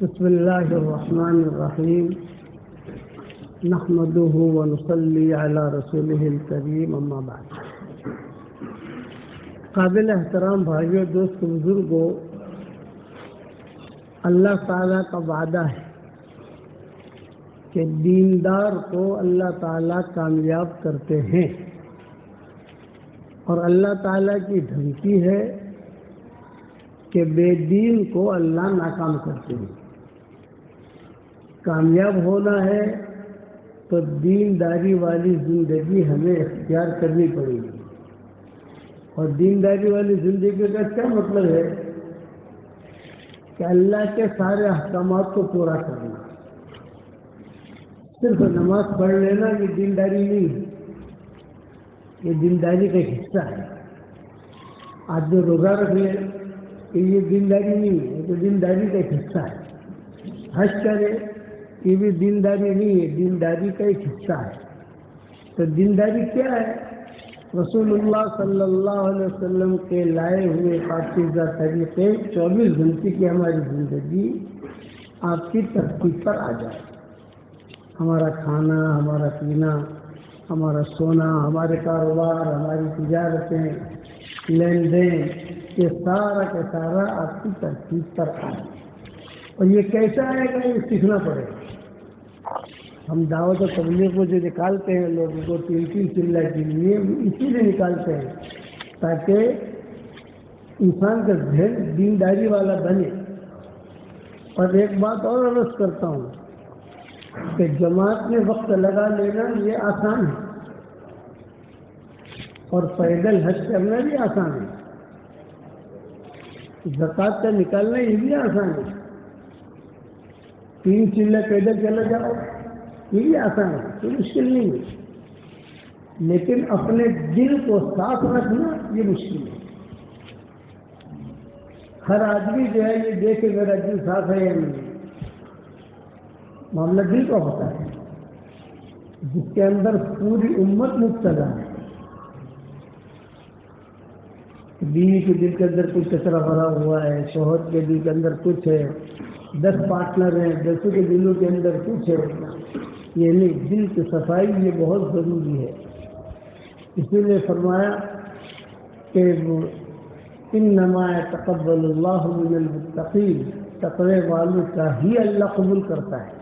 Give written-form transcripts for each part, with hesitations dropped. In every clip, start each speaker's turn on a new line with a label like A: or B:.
A: بسم اللہ الرحمن الرحیم نحمده ونصلی علی رسولہ الکریم اما بعد۔ قابل احترام بھائیوں، دوست بزرگوں، اللہ تعالیٰ کا وعدہ ہے کہ دیندار کو اللہ تعالیٰ کامیاب کرتے ہیں، اور اللہ تعالیٰ کی دھمکی ہے کہ بے دین کو اللہ ناکام کرتے ہیں۔ کامیاب ہونا ہے تو دینداری والی زندگی ہمیں اختیار کرنی پڑے گی، اور دینداری والی زندگی کا کیا مطلب ہے کہ اللہ کے سارے احکامات کو پورا کرنا۔ صرف نماز پڑھ لینا یہ دینداری نہیں ہے، یہ دینداری کا حصہ ہے۔ آج جو روزہ رکھ لے یہ دینداری نہیں ہے، یہ تو دینداری کا ایک حصہ ہے۔ حج کرے یہ بھی دینداری نہیں ہے، دینداری کا ایک حصہ ہے۔ تو دینداری کیا ہے؟ رسول اللہ صلی اللہ علیہ وسلم کے لائے ہوئے پاکیزہ طریقے 24 گھنٹے کی ہماری زندگی آپ کی ترتیب پر آ جائے۔ ہمارا کھانا، ہمارا پینا، ہمارا سونا، ہمارے کاروبار، ہماری تجارتیں، لین دین، یہ سارا کا سارا آپ کی ترتیب پر آئے۔ اور یہ کیسا آئے گا؟ یہ سیکھنا پڑے گا۔ ہم دعوت و تبلیغ کو جو نکالتے ہیں لوگوں کو 3 چلہ کے لیے، اسی لیے نکالتے ہیں تاکہ انسان کا ذہن دینداری والا بنے۔ اور ایک بات اور عرض کرتا ہوں کہ جماعت میں وقت لگا لینا یہ آسان ہے، اور پیدل حج کرنا بھی آسان ہے، زکوٰۃ کا نکالنا یہ بھی آسان ہے، 3 چلہ پیدل چلا جاؤ یہ بھی آسان ہے، کوئی مشکل نہیں ہے۔ لیکن اپنے دل کو صاف رکھنا یہ مشکل ہے۔ ہر آدمی جو ہے یہ دیکھے میرا دل صاف ہے یا نہیں، معاملہ دل کا ہوتا ہے، جس کے اندر پوری امت مبتلا ہے۔ بیوی کے دل کے اندر کچھ کچرا بھرا ہوا ہے، شوہر کے دل کے اندر کچھ ہے، 10 پارٹنر ہیں، 10 کے دلوں کے اندر کچھ ہے۔ یعنی دل کی صفائی یہ بہت ضروری ہے۔ اسی لیے فرمایا کہ انما يتقبل اللہ من المتقین، تقوی والوں کا ہی اللہ قبول کرتا ہے۔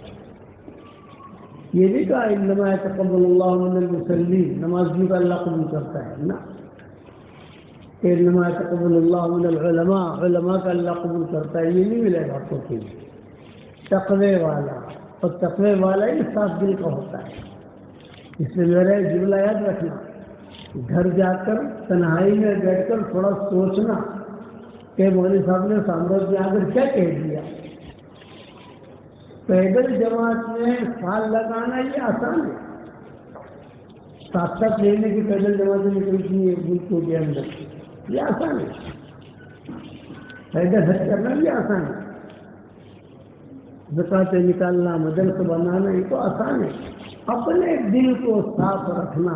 A: یہ نہیں کہا انما يتقبل اللہ من المصلین، نمازیوں کا اللہ قبول کرتا ہے، نہ کہ انما يتقبل اللہ من العلماء، علماء کا اللہ قبول کرتا ہے، یہ نہیں ملے گا آپ کو۔ تقوی والا، اور تقوی والا ہی صاف دل کا ہوتا ہے۔ اس لیے میرا جملہ یاد رکھنا، گھر جا کر تنہائی میں بیٹھ کر تھوڑا سوچنا کہ مولوی صاحب نے سامراج میں آ کر کیا کہہ دیا۔ پیدل جماعت میں سال لگانا یہ آسان ہے، 7 مہینے کی پیدل جماعتیں نکلتی ہیں ملکوں کے اندر، یہ آسان ہے۔ پیدل حج کرنا بھی آسان ہے، زکوٰۃ نکالنا، مدرسہ بنانا یہ تو آسان ہے۔ اپنے دل کو صاف رکھنا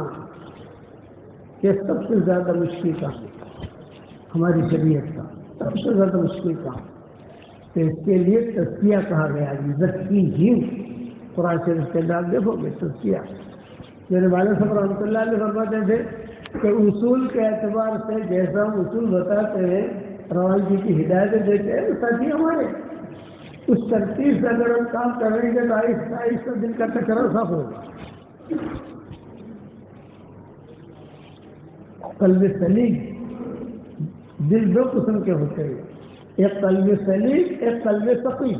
A: یہ سب سے زیادہ مشکل کام ہے ہماری شریعت کا، سب سے زیادہ مشکل کام۔ تو اس کے لیے تزکیہ کہا گیا، یزکیہم، قرآن شریف کے اندر دیکھو گے تزکیہ۔ میرے والد صاحب رحمۃ اللہ علیہ فرماتے تھے کہ اصول کے اعتبار سے جیسا ہم اصول بتاتے ہیں، روانگی کی ہدایتیں دیتے ہیں، ساتھی ہمارے اس ترتیب سے اگر ہم کام کریں گے تو آہستہ آہستہ دل کا کچرا صاف ہوگا۔ قلب سلیم، دل 2 قسم کے ہوتے ہیں، ایک قلب سلیم، ایک قلب سقیم۔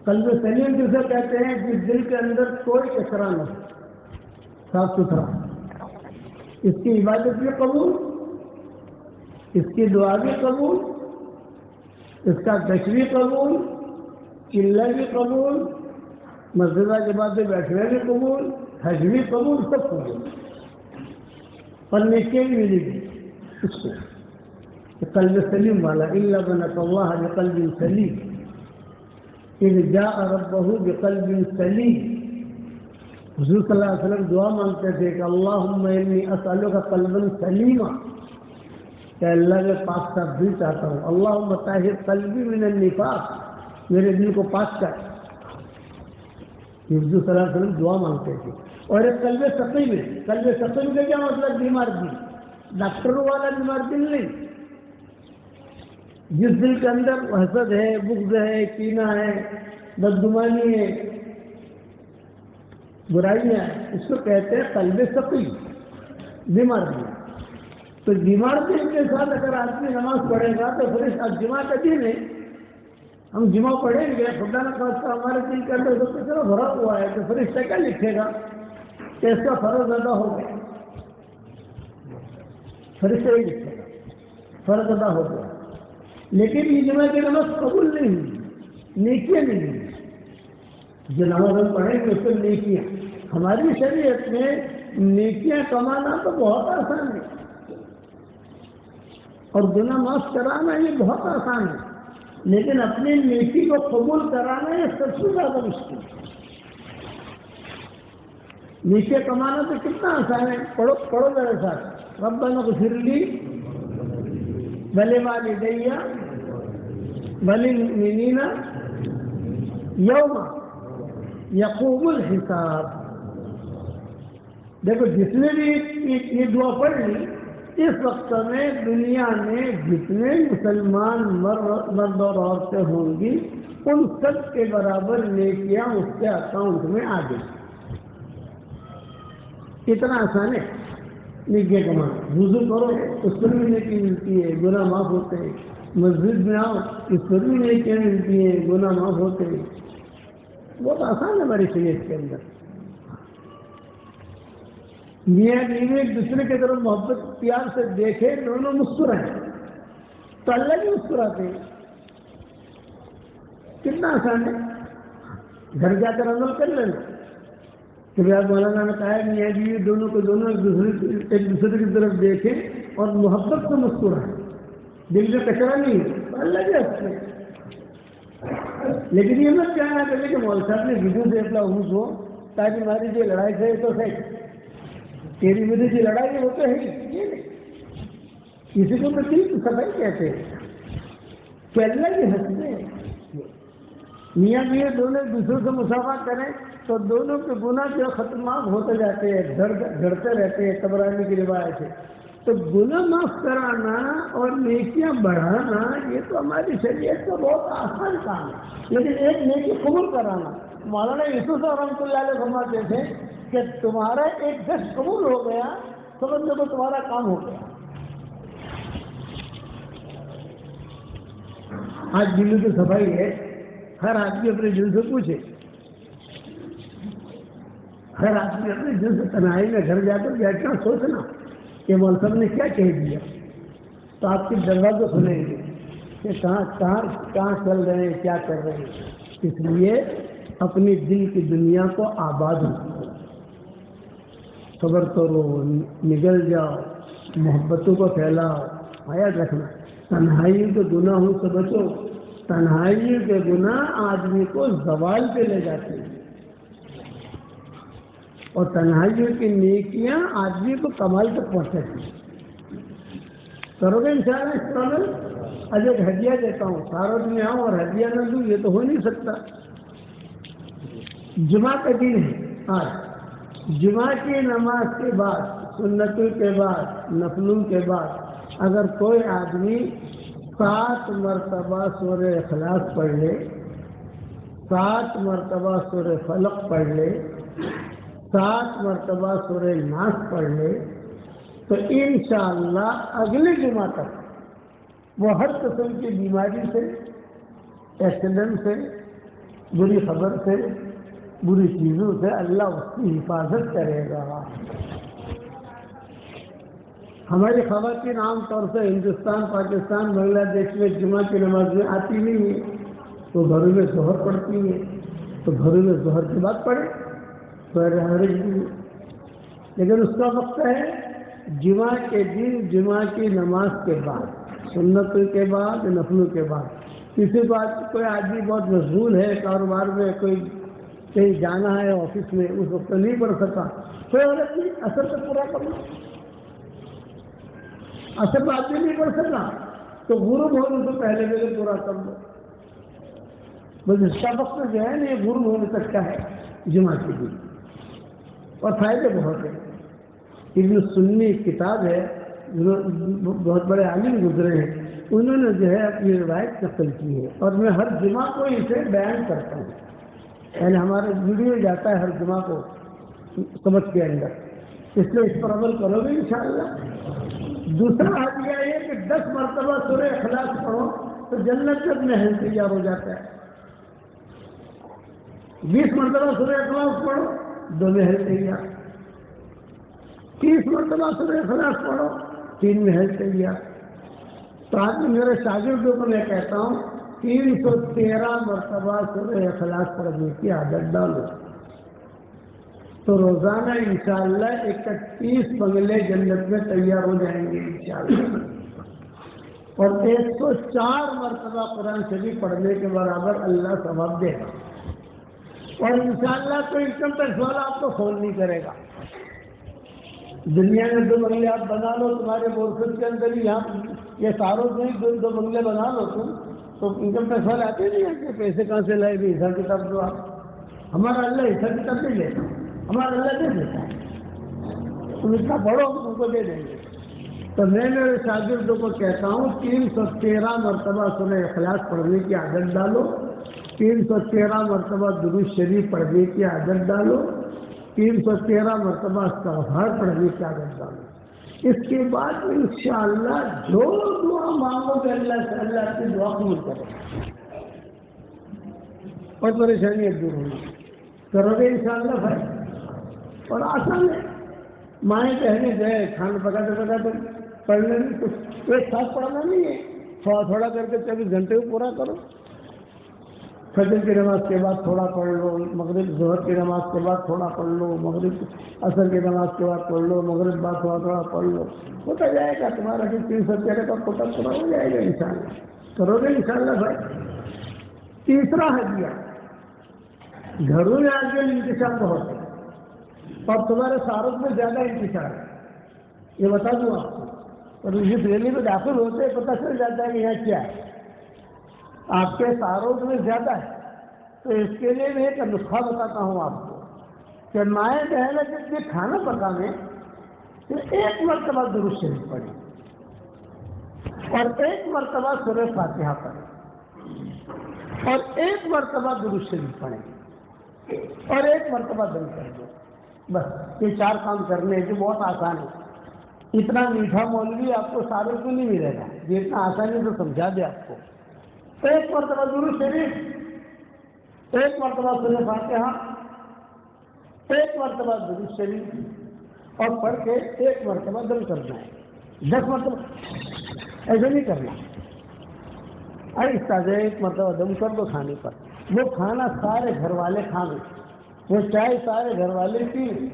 A: قلب سلیم جسے کہتے ہیں جس دل کے اندر کوئی کچرا نہ ہو، صاف ستھرا، اس کی عبادت بھی قبول، اس کی دعا بھی قبول، اس کا تشریح قبول، چلہ بھی قبول، مسجدہ کے بعد بیٹھنا بھی قبول، حج بھی قبول، سب قبول، اور نیکی بھی ملے گی اس کو۔ قلب سلیم والا، الا من اتى الله بقلب سلیم، اذ جاء ربه بقلب سلیم۔ حضور صلی اللہ علیہ وسلم دعا مانگتے تھے کہ اللہم انی اسألک قلبا سلیما، کہ اللہ میں پاک صاف دل چاہتا ہوں، اللہم طہر قلبی من النفاق، میرے دل کو پاک کر. حضور صلی اللہ علیہ وسلم دعا مانگتے تھے. اور ایک قلب سقیم ہے. قلب سقیم کا کیا مطلب؟ بیمار دل. ڈاکٹروں والا بیمار دل نہیں. جس دل کے اندر حسد ہے، بغض ہے، کینہ ہے، بدگمانی ہے، برائیاں ہیں، اس کو کہتے ہیں قلب سقیم، بیمار دل. تو بیمار دل کے ساتھ اگر آدمی نماز پڑھے گا تو پھر اب جمعہ کا دن ہے، ہم جمعہ پڑھیں گے، خدا نہ خواستہ ہمارے دل کے اندر سب کچھ بھرا ہوا ہے، تو فرشتہ کیا لکھے گا کہ اس کا فرض ادا ہو گیا؟ فرشتہ ہی لکھے گا فرض ادا ہو گیا. لیکن یہ جمعہ کی نماز قبول نہیں ہوئی، نیکیاں نہیں ہوئی. جو نماز ہم پڑھیں گے اس میں نیکیاں، ہماری شریعت میں نیکیاں کمانا تو بہت آسان ہے، اور گناہ معاف کرانا یہ بہت آسان ہے، لیکن اپنی نیکی کو قبول کرانا یہ سب سے زیادہ مشکل ہے. نیکیاں کمانا تو کتنا آسان ہے، پڑھو میرے ساتھ. ربنا اغفر لی ولوالدی وللمؤمنین یوم یقوم الحساب. دیکھو جس نے بھی یہ دعا پڑھ لی، اس وقت میں دنیا میں جتنے مسلمان مرد اور عورتیں ہوں گی ان سب کے برابر نیکیاں اس کے اکاؤنٹ میں آ گئی. اتنا آسان ہے نیکیاں کمانا. وضو کرو اس پر بھی نیکی ملتی ہے، گناہ معاف ہوتے ہیں. مسجد میں آؤ اس پر بھی نیکیاں ملتی ہیں، گناہ معاف ہوتے ہیں. بہت آسان ہے ہماری شریعت کے اندر. میاں بیوی ایک دوسرے کی طرف محبت پیار سے دیکھے، دونوں مسکرائیں تو اللہ بھی مسکراتے ہیں. کتنا آسان ہے. گھر جا کر عمل کر لینا. کہ مولانا نے کہا ہے میاں بیوی دونوں کو دونوں ایک دوسرے کی طرف دیکھیں اور محبت سے مسکرائیں، دل میں کچرا نہیں ہے تو اللہ بھی ہنستے ہیں. لیکن یہ مت کہنا کرے کہ مول صاحب نے ویڈیو دیکھ لا ہو تاکہ ہماری جو لڑائی ہے تو صحیح، تیری میری جو لڑائی ہے وہ تو ہے. یہ نہیں، کسی کو تو دل کی صفائی کہتے ہیں کہ اللہ بھی ہنستے ہیں. میاں بیوی دونوں ایک دوسرے سے مسافہ کریں تو دونوں کے گناہ جو ختم ہوتے جاتے ہیں، گھڑتے رہتے ہیں. طبرانی کی روایت ہے. تو گناہ معاف کرانا اور نیکیاں بڑھانا یہ تو ہماری شریعت کا بہت آسان کام ہے. لیکن ایک نیکی قبول کرانا، مولانا یوسف رحمۃ اللہ علیہ فرماتے تھے کہ تمہارا ایک دس قبول ہو گیا سمجھ لو تو تمہارا کام ہو گیا. آج دل کی صفائی ہے. ہر آدمی اپنے دل سے پوچھے، ہر آدمی اپنے دل سے تنہائی میں گھر جا کر بیٹھنا سوچنا کہ مول صاحب نے کیا کہہ دیا، تو آپ کے دروازے کھلیں گے کہ کہاں چل رہے ہیں، کیا کر رہے ہیں. اس لیے اپنی دل کی دنیا کو آباد رکھو، صبر کرو، نگل جاؤ، محبتوں کو پھیلاؤ. یاد رکھنا تنہائی کے گناہوں سے بچو. تنہائی کے گناہ آدمی کو زوال پہ لے جاتے ہیں، اور تنہائیوں کی نیکیاں آدمی کو کمال تک پہنچاتی ہیں. کرو گے انشاءاللہ اس عمل. آج ایک ہدیہ دیتا ہوں، ساروں میں آؤں اور ہدیہ نہ دوں یہ تو ہو نہیں سکتا. جمعہ کا دن ہے آج. جمعہ کی نماز کے بعد، سنتوں کے بعد، نفلوں کے بعد اگر کوئی آدمی 7 مرتبہ سورہ اخلاص پڑھ لے، 7 مرتبہ سورہ فلق پڑھ لے، 7 مرتبہ سورہ ناس پڑھ لے تو انشاءاللہ اگلے جمعہ تک وہ ہر قسم کی بیماری سے، ایکسیڈنٹ سے، بری خبر سے، بری چیزوں سے اللہ اس کی حفاظت کرے گا. ہماری خواتین عام طور سے ہندوستان، پاکستان، بنگلہ دیش میں جمعہ کی نماز میں آتی نہیں ہے، تو گھروں میں ظہر پڑتی ہے، تو گھروں میں ظہر کے بعد پڑھے لیکن اس کا وقت ہے جمعہ کے دن، جمعہ کی نماز کے بعد، سنتوں کے بعد، نفلوں کے بعد. کسی بات کوئی آدمی بہت مشغول ہے، کاروبار میں کوئی کہیں جانا ہے، آفس میں، اس وقت نہیں پڑھ سکا، کوئی غلط نہیں، اثر تو پورا کر لو. اثر آدمی نہیں پڑھ سکا تو غروب ہونے سے پہلے پورا کر لو. بس اس کا وقت جو ہے نا یہ غروب ہونے تک کا ہے جمعہ کے دن، اور فائدے بہت ہیں۔ ابن سنی کتاب ہے، بہت بڑے عالم گزرے ہیں، انہوں نے جو ہے اپنی روایت نقل کی ہے، اور میں ہر جمعہ کو اسے بیان کرتا ہوں، یعنی ہمارا ویڈیو جاتا ہے ہر جمعہ کو سبق کے اندر، اس لیے اس پر عمل کرو گے انشاءاللہ۔ دوسرا ہدیہ یہ کہ 10 مرتبہ سورہ اخلاص پڑھو تو جنت کا محل تیار ہو جاتا ہے، 20 مرتبہ سورہ اخلاص پڑھو 2 محل تیار، 30 مرتبہ سورہ اخلاص پڑھو 3 محل تیار۔ تو آج میرے شاگردوں کو میں کہتا ہوں 313 مرتبہ سورہ اخلاص پڑھنے کی عادت ڈالو، تو روزانہ انشاءاللہ 31 بنگلے جنت میں تیار ہو جائیں گے انشاءاللہ، اور 104 مرتبہ قرآن شریف پڑھنے کے برابر اللہ ثواب دے گا، اور انشاءاللہ کوئی انکم ٹیکس والا آپ کو فون نہیں کرے گا۔ دنیا میں 2 بنگلے آپ بنا لو، تمہارے بورسٹ کے اندر ہی یہاں یہ ساروں سے ہی 2 بنگلے بنا لو تم، تو انکم ٹیکس والے آتے نہیں ہیں کہ پیسے کہاں سے لائے بھی، حساب کتاب دو آپ، ہمارا اللہ حساب کتاب نہیں لیتا، ہمارا اللہ دے دیتا ہے، تم اتنا پڑھو ہم ان کو دے دیں گے۔ تو میں میرے شاگردوں کو کہتا ہوں 313 مرتبہ سورہ اخلاص پڑھنے کی عادت ڈالو، 313 مرتبہ درود شریف پڑھنے کی عادت ڈالو، 313 مرتبہ استغفار پڑھنے کی عادت ڈالو۔ اس کے بعد انشاءاللہ جو دعا مانگو گے اللہ سے اللہ کی دعا قبول کرے گا، اور پریشانیاں دور ہوگی، کرو گے انشاءاللہ بھائی، اور آسان ہے۔ مائیں کہنے گئے کھانا پکاتے پکاتے پڑھنے میں کچھ ایک ساتھ پڑھنا نہیں ہے، تھوڑا تھوڑا کر کے 24 گھنٹے کو پورا کرو، فجر کی نماز کے بعد تھوڑا پڑھ لو، مغرب ظہر کی نماز کے بعد تھوڑا پڑھ لو، مغرب عصر کی نماز کے بعد پڑھ لو، مغرب بعد تھوڑا تھوڑا پڑھ لو، ہوتا جائے گا تمہارا بھی 313 کا کوٹا پورا ہو جائے گا انشاءاللہ، کرو گے انشاءاللہ بھائی۔ تیسرا ہدیہ، گھروں میں آج کل انتشار بہت ہے، اور تمہارے ساروں میں زیادہ انتشار ہے، یہ بتا دوں آپ کو، اور اس ریلی میں داخل ہوتے پتہ چل جاتا ہے کہ یہاں کیا ہے، آپ کے ساروں میں زیادہ ہے۔ تو اس کے لیے میں ایک نسخہ بتاتا ہوں آپ کو کہ مائیں بہنیں جب یہ کھانا پکانے تو 1 مرتبہ درود شریف پڑھیں، اور 1 مرتبہ سورہ فاتحہ پڑھیں، اور 1 مرتبہ درود شریف پڑھیں، اور 1 مرتبہ دم کر دو، بس یہ 4 کام کرنے ہیں جو بہت آسان ہے۔ اتنا میٹھا مولوی آپ کو سارے کو نہیں ملے گا یہ اتنا آسانی سے سمجھا دے آپ کو۔ 1 مرتبہ درود شریف، 1 مرتبہ سورہ فاتحہ، 1 مرتبہ درود شریف، اور پڑھ کے 1 مرتبہ دم کرنا ہے، 10 مرتبہ ایسے نہیں کرنا، آہستہ سے 1 مرتبہ دم کر دو کھانے پر، وہ کھانا سارے گھر والے کھانے، وہ چائے سارے گھر والے پیئیں،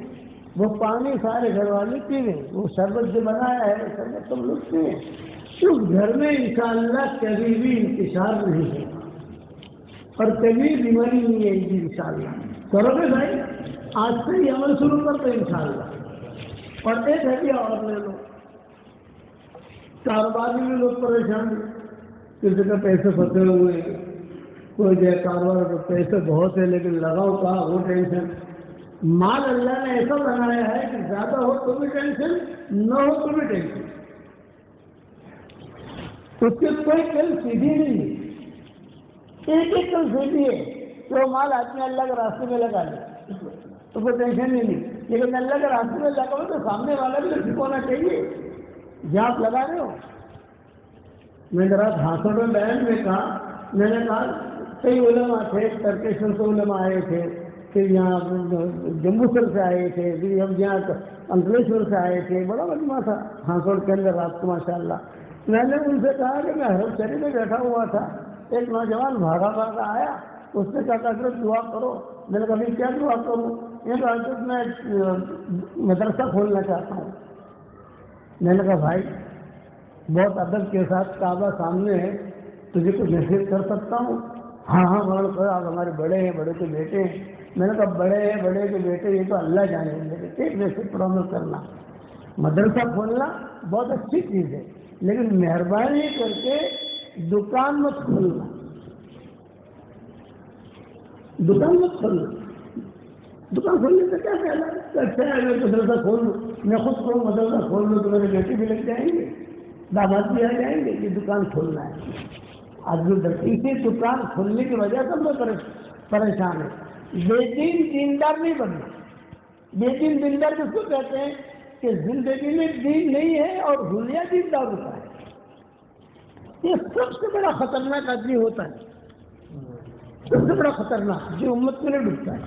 A: وہ پانی سارے گھر والے پیئیں، وہ شربت جو بنایا ہے وہ شربت تم لوگ پیئیں، اس گھر میں انشاءاللہ کبھی بھی انتشار نہیں ہے، اور کبھی بیماری نہیں ہے گی انشاءاللہ۔ کرو گے بھائی، آج سے ہی عمل شروع کرتے انشاءاللہ۔ اور ایک ہدیہ اور لے لو، کاروباری میں لوگ پریشان ہیں، کسی کا پیسے پھنسے ہوئے، کوئی جو کاروبار کو پیسے بہت ہے لیکن لگاؤ کہاں وہ ٹینشن، مال اللہ نے ایسا بنایا ہے کہ زیادہ ہو تو بھی ٹینشن، نہ ہو تو بھی ٹینشن، اس کی کوئی کل سیدھی نہیں ہے، ایک کل سیدھی ہے، جو مال آدمی اللہ کے راستے میں لگا لے تو کوئی ٹینشن ہی نہیں، لیکن اللہ کے راستے میں لگاؤ تو سامنے والا بھی تو ٹھیک ہونا چاہیے جہاں آپ لگا رہے ہو۔ میں ذرا ہاسوں میں بیان میں کہا، میں نے کہا کئی علماء تھے، ترکیشن سے علماء آئے تھے، پھر یہاں جمبوسر سے آئے تھے، پھر ہم یہاں انکلیشور سے آئے تھے، بڑا مجموعہ تھا ہاسوڑ کے اندر رات کو ماشاءاللہ۔ میں نے ان سے کہا کہ میں حرم شریف میں بیٹھا ہوا تھا، ایک نوجوان بھاگا بھاگا آیا، اس نے کہا کہ حضرت دعا کرو، میں نے کہا کیا دعا کروں؟ یہ کہا حضرت میں مدرسہ کھولنا چاہتا ہوں۔ میں نے کہا بھائی بہت ادب کے ساتھ کعبہ سامنے ہے، تجھے کچھ نصیحت کر سکتا ہوں؟ ہاں ہاں بڑا کہا آپ ہمارے بڑے ہیں، بڑے کے بیٹے ہیں۔ میں نے کہا بڑے ہیں، بڑے کے بیٹے یہ تو اللہ جانے، لیکن ایک نصیحت پرومس کرنا، مدرسہ کھولنا بہت اچھی چیز ہے لیکن مہربانی کر کے دکان مت کھولنا، دکان مت کھولنا. دکان کھولنے سے کیا خیال ہے؟ اچھا ہے میں مدرسہ کھول لوں, میں خود کو مدرسہ کھول لوں تو میرے بیٹے بھی لگ جائیں گے, داماد بھی آ جائیں گے. یہ دکان کھولنا ہے. آدمی اسی دکان کھولنے کی وجہ سے میں پریشان ہے. بے دین دیندار نہیں بننا. بے دین دیندار کس کو کہتے ہیں کہ زندگی میں دین نہیں ہے اور دنیا دیندار ہوتا ہے. یہ سب سے بڑا خطرناک آدمی ہوتا ہے, سب سے بڑا خطرناک جو امت میں نہیں ڈوبتا ہے.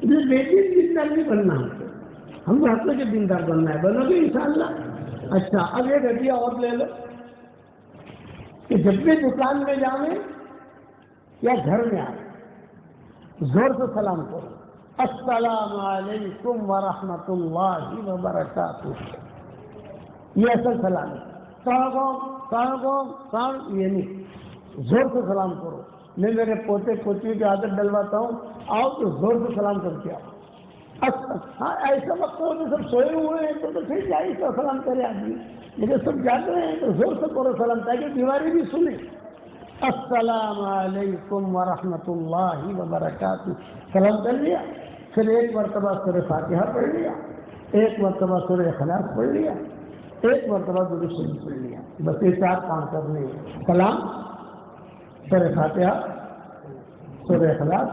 A: اس لیے بے دین دیندار نہیں بننا ہم کو حق کے دیندار بننا ہے. بنو گے انشاءاللہ. اچھا اب ایک ہڈیا اور لے لو کہ جب بھی دکان میں جاؤیں یا گھر میں آئیں زور سے سلام کرو, السلام علیکم ورحمۃ اللہ وبرکاتہ. یہ اصل سلام ہے. یہ نہیں, زور سے سلام کرو. میں میرے پوتے پوتیوں کی عادت ڈلواتا ہوں, آؤ تو زور سے سلام کر کے آؤ. ہاں ایسا وقت ہو تو سب سوئے ہوئے ہیں تو پھر جائے تو سلام کرے آدمی, لیکن سب جاگ رہے ہیں تو زور سے کرو سلام تاکہ بیماری بھی سنیں. السلام علیکم ورحمۃ اللہ وبرکاتہ. سلام کر لیا. پھر ایک مرتبہ سورہ فاتحہ پڑھ لیا, ایک مرتبہ سورہ اخلاص پڑھ لیا, ایک مرتبہ درود شریف پڑھ لیا. بس یہ 4 کام کرنے ہیں. سلام, سورہ فاتحہ, سورہ اخلاص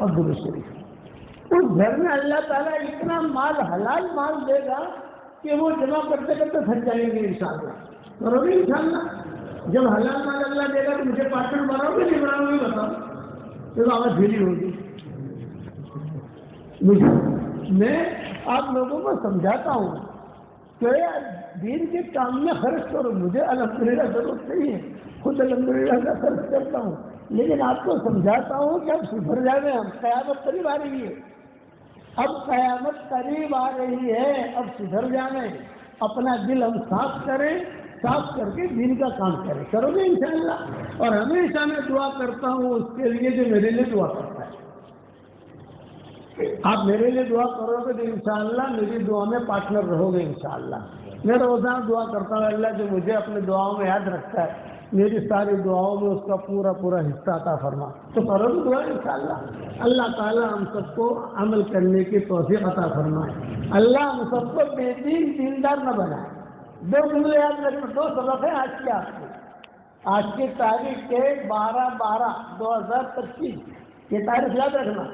A: اور درود شریف. اس گھر میں اللہ تعالیٰ اتنا مال حلال مال دے گا کہ وہ جمع کرتے کرتے تھک جائیں گے انشاءاللہ. کرو گے انشاءاللہ. جب حلال مال اللہ دے گا تو مجھے پارٹنر بناؤ گے نہیں بناؤ گے بتاؤ, تو آواز ڈھیلی ہوگی. میں آپ لوگوں کو سمجھاتا ہوں کہ دین کے کام میں خرچ کرو. مجھے الحمدللہ ضرورت نہیں ہے, خود الحمدللہ کا خرچ کرتا ہوں, لیکن آپ کو سمجھاتا ہوں کہ اب سدھر جائیں. ہم قیامت قریب آ رہی ہے, اب قیامت قریب آ رہی ہے, اب سدھر جائیں. اپنا دل ہم صاف کریں, صاف کر کے دین کا کام کریں. کرو گے انشاءاللہ. اور ہمیشہ میں دعا کرتا ہوں اس کے لیے جو میرے لیے دعا کرتا ہے. آپ میرے لیے دعا کرو گے تو انشاءاللہ میری دعا میں پارٹنر رہو گے انشاءاللہ. میں روزانہ دعا کرتا ہوں اللہ جو مجھے اپنے دعاؤں میں یاد رکھتا ہے میری ساری دعاؤں میں اس کا پورا پورا حصہ عطا فرما. تو کرو گے دعا انشاءاللہ. اللہ تعالیٰ ہم سب کو عمل کرنے کی توفیق عطا فرمائے. اللہ ہم سب کو بے دین دیندار نہ بنائے. 2 جملے یاد رکھنا, 2 سبق ہیں آج کے. آپ کو آج کی تاریخ کے 12/12/2025 یہ تاریخ یاد رکھنا.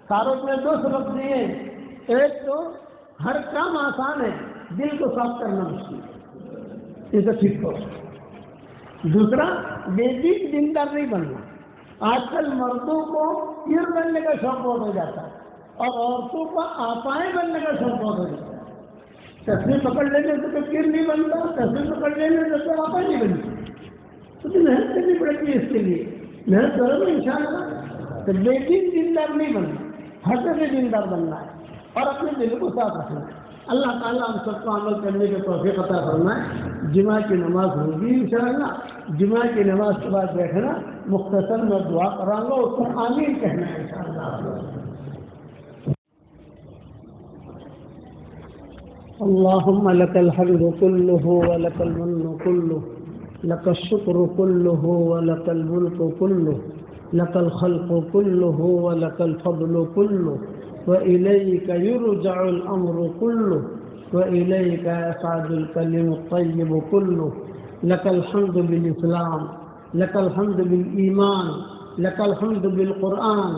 A: ساروں میں 2 سبق دیے. ایک تو ہر کام آسان ہے, دل کو صاف کرنا مشکل ہے, اسے ٹھیک کرو. دوسرا بے دین دیندار نہیں بننا. آج کل مردوں کو پیر بننے کا شوق بہت ہو جاتا ہے اور عورتوں کو آپائیں بننے کا شوق بہت ہو جاتا ہے. تصویر پکڑ لینے سے تو پیر نہیں بنتا, تصویر پکڑ لینے سے تو آپائیں نہیں بنتی. تو محنت کرنی پڑے گی اس کے لیے. محنت کرو گے انشاءاللہ. تو بے دین دیندار نہیں بننا, حقیقی دیندار بننا ہے اور اپنے دل کو صاف رکھنا ہے. اللہ تعالیٰ ہم سب کو عمل کرنے کے توفیق عطا فرمائے. جمعہ کی نماز ہوگی انشاءاللہ. جمعہ کی نماز کے بعد بیٹھنا, مختصر میں دعا کراؤں گا, اس کو آمین کہنا ہے انشاءاللہ. اللهم لك الحمد كله ولك المن كله, لك الشكر كله ولك الملك كله, لك الخلق كله ولك الفضل كله, وإليك يرجع الأمر كله, وإليك يصعد الكلم الطيب كله. لك الحمد بالإسلام, لك الحمد بالإيمان, لك الحمد بالقرآن,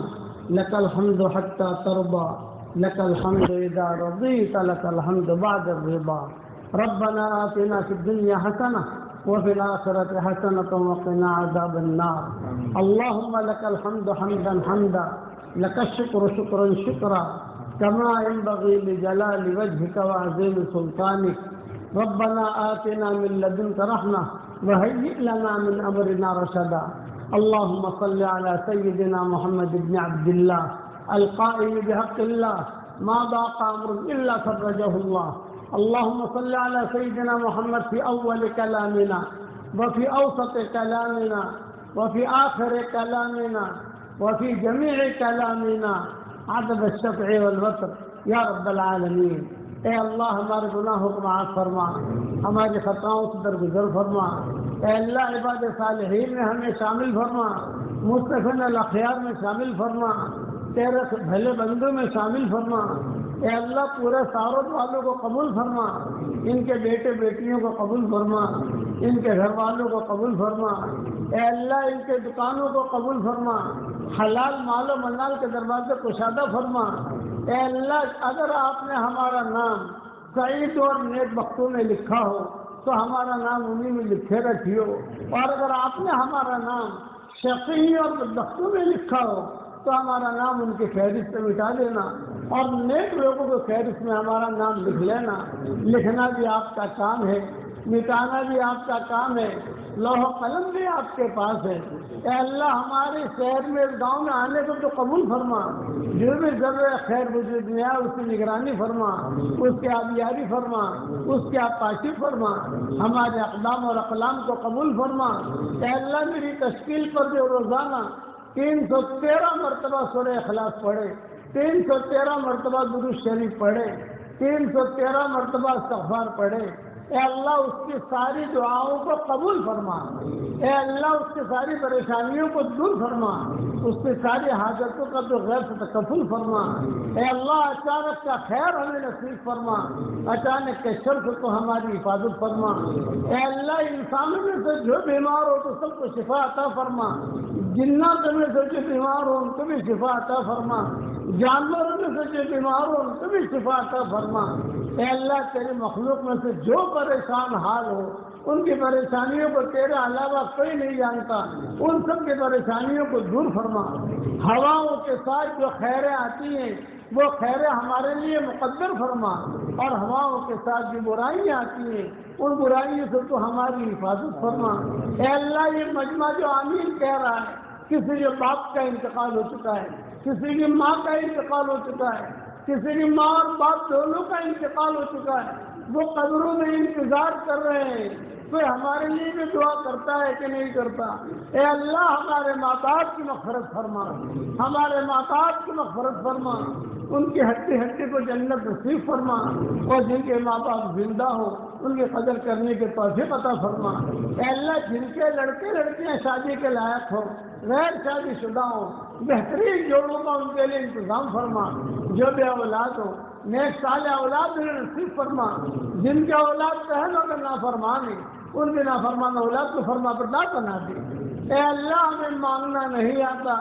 A: لك الحمد حتى ترضى, لك الحمد إذا رضيت, لك الحمد بعد الرضا. ربنا آتنا في الدنيا حسنة وفي الآخرة حسنة وقنا عذاب النار. اللهم لك الحمد حمدا حمدا, لك الشكر شكرا شكرا, كما ينبغي لجلال وجهك وعظيم سلطانك. ربنا آتنا من لدنك رحمة وهيئ لنا من أمرنا رشدا. اللهم صل على سيدنا محمد بن عبد الله القائل بحق الله ما ضاق أمر إلا فرجه الله. اللهم صل على سيدنا محمد في أول كلامنا وفي أوسط كلامنا وفي آخر كلامنا وفي جميع كلامنا عدد الشفع والوتر یا رب العالمین. اے اللہ ہمارے گناہوں کو معاف فرما, ہماری خطاؤں سے درگزر فرما. اے اللہ عباد صالحین میں ہمیں شامل فرما. مصطفین الاخیار میں شامل فرما، تیرے بھلے بندوں میں شامل فرما۔ اے اللہ پورے سارود والوں کو قبول فرما، ان کے بیٹے بیٹیوں کو قبول فرما، ان کے گھر والوں کو قبول فرما۔ اے اللہ ان کے دکانوں کو قبول فرما، حلال مال و منال کے دروازے کشادہ فرما۔ اے اللہ اگر آپ نے ہمارا نام سعید اور نیک بختوں میں لکھا ہو تو ہمارا نام انہی میں لکھے رکھیو، اور اگر آپ نے ہمارا نام شقی اور بدبختوں میں لکھا ہو تو ہمارا نام ان کی فہرست سے مٹا دینا، اور نیک لوگوں کو فہرست میں ہمارا نام لکھ لینا۔ لکھنا بھی آپ کا کام ہے، مٹانا بھی آپ کا کام ہے، لوح و قلم بھی آپ کے پاس ہے۔ اے اللہ ہمارے شہر میں اس گاؤں میں آنے کو تو قبول فرما، جو بھی ذرہ خیر وجود میں ہے اس کی نگرانی فرما، اس کی آبیاری فرما، اس کی آبپاشی فرما، ہمارے اقدام اور اقلام کو قبول فرما۔ اے اللہ میری تشکیل پر جو روزانہ 313 مرتبہ سورہ اخلاص پڑھے، 313 مرتبہ درود شریف پڑھے، 313 مرتبہ استغفار پڑھے، اے اللہ اس کی ساری دعاؤں کو قبول فرما۔ اے اللہ اس کی ساری پریشانیوں کو دور فرما، اس کی ساری حاجتوں کا تو غیر سے تکفل فرما۔ اے اللہ اچانک کا خیر ہمیں نصیب فرما، اچانک کے شر سے تو ہماری حفاظت فرما۔ اے اللہ انسانوں میں سے جو بیمار ہو تو سب کو شفا عطا فرما، جنات میں سے جو بیمار ہو ان کو بھی شفا عطا فرما، جانوروں میں سے جو بیمار ہو ان کو بھی شفا عطا فرما۔ اے اللہ تیری مخلوق میں سے جو پریشان حال ہو ان کی پریشانیوں کو تیرے علاوہ کوئی نہیں جانتا، ان سب کی پریشانیوں کو دور فرما۔ ہواؤں کے ساتھ جو خیریں آتی ہیں وہ خیریں ہمارے لیے مقدر فرما، اور ہواؤں کے ساتھ جو برائیاں آتی ہیں ان برائیوں سے تو ہماری حفاظت فرما۔ اے اللہ یہ مجمع جو آمین کہہ رہا ہے، کسی کے باپ کا انتقال ہو چکا ہے، کسی کی ماں کا انتقال ہو چکا ہے، کسی کی ماں اور باپ دونوں کا انتقال ہو چکا ہے، وہ قبروں میں انتظار کر رہے ہیں، کوئی ہمارے لیے بھی دعا کرتا ہے کہ نہیں کرتا؟ اے اللہ ہمارے ماں باپ کی مغفرت فرما، ہمارے ماں باپ کی مغفرت فرما، ان کی ہڈی ہڈی کو جنت نصیب فرما، اور جن کے ماں باپ زندہ ہو ان کی قدر کرنے کے توفیق عطا فرما۔ اے اللہ جن کے لڑکے لڑکیاں شادی کے لائق ہو، غیر شادی شدہ ہو، بہترین جوڑوں کا ان کے لیے انتظام فرما، جو بے اولاد ہو نیک صالح اولاد انہیں نصیب فرما، جن کے اولاد پہلو کا نافرمان ہے ان کے نافرمان اولاد کو فرما بردار بنا دے۔ اے اللہ ہمیں مانگنا نہیں آتا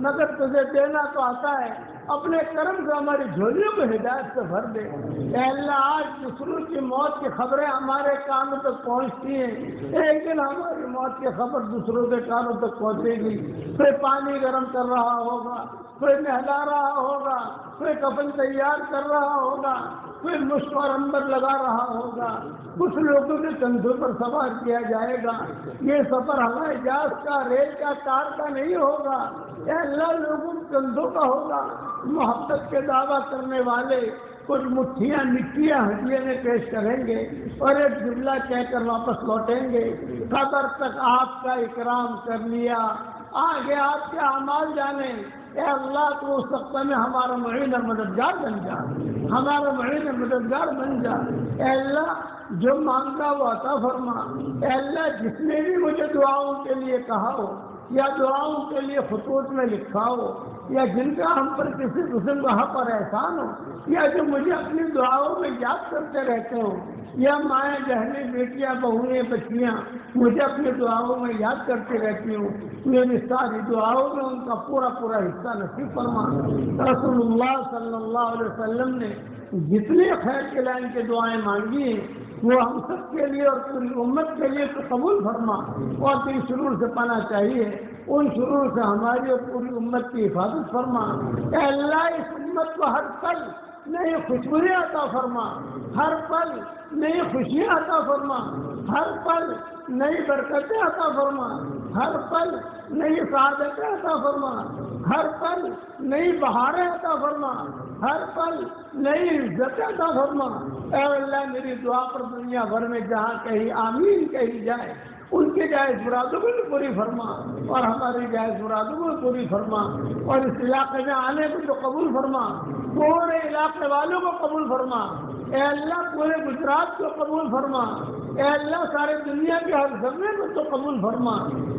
A: مگر تجھے دینا تو آتا ہے، اپنے کرم سے ہماری جھولیوں کو ہدایت سے بھر دے۔ اے اللہ آج دوسروں کی موت کی خبریں ہمارے کانوں تک پہنچتی ہیں، ایک دن ہماری موت کی خبر دوسروں کے کانوں تک پہنچے گی، کوئی پانی گرم کر رہا ہوگا، کوئی نہلا رہا ہوگا، کوئی کفن تیار کر رہا ہوگا، کوئی مشک اور عنبر لگا رہا ہوگا، کچھ لوگوں کے کندھوں پر سوار کیا جائے گا۔ یہ سفر ہوائی جہاز کا، ریل کا، کار کا نہیں ہوگا، اے اللہ لوگوں کے کندھوں کا ہوگا۔ محبت کے دعویٰ کرنے والے کچھ مٹھیاں مٹیاں ہڈیے میں پیش کریں گے اور ایک جملہ کہہ کر واپس لوٹیں گے، قبر تک آپ کا اکرام کر لیا، آگے آپ کے اعمال جانے۔ اے اللہ تو اس وقت میں ہمارا معین اور مددگار بن جا، ہمارا معین اور مددگار بن جا۔ اے اللہ جو مانگا وہ عطا فرما۔ اے اللہ جس نے بھی مجھے دعاؤں کے لیے کہا ہو یا دعاؤں کے لیے خطوط میں لکھا ہو، یا جن کا ہم پر کسی قسم کا حق اور احسان ہو، یا جو مجھے اپنی دعاؤں میں یاد کرتے رہتے ہوں، یا مائیں بہنیں بیٹیاں بہویں بچیاں مجھے اپنی دعاؤں میں یاد کرتی رہتی ہوں، میری ساری دعاؤں میں ان کا پورا پورا حصہ نصیب فرما۔ رسول اللہ صلی اللہ علیہ وسلم نے جتنے خیر کے لائن کی دعائیں مانگی ہیں وہ ہم سب کے لیے اور پوری امت کے لیے تو قبول فرما، اور تین شرور سے پانا چاہیے، ان شرور سے ہماری اور پوری امت کی حفاظت فرما۔ اے اللہ اس امت کو ہر پل نئی خوشبوئیں عطا فرما، ہر پل نئی خوشیاں عطا فرما، ہر پل نئی برکتیں عطا فرما، ہر پل نئی سعادتیں عطا فرما، ہر پل نئی بہاریں عطا فرما، ہر پل نئی عزتیں عطا فرما۔ اے اللہ میری دعا پر دنیا بھر میں جہاں کہیں آمین کہی جائے ان کے جائز مرادوں کو بھی پوری فرما، اور ہماری جائز مرادوں کو بھی پوری فرما، اور اس علاقے میں آنے کو تو قبول فرما، پورے علاقے والوں کو قبول فرما۔ اے اللہ پورے گجرات کو قبول فرما، اے اللہ سارے دنیا کے ہر ذرے کو تو قبول فرما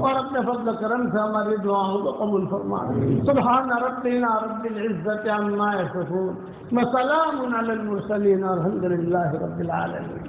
A: اور اپنے فضل و کرم سے ہماری دعاؤں کو قبول فرما. سبحان ربنا رب العزت عما یصفون وسلام علی المرسلین والحمد للہ رب العالمین.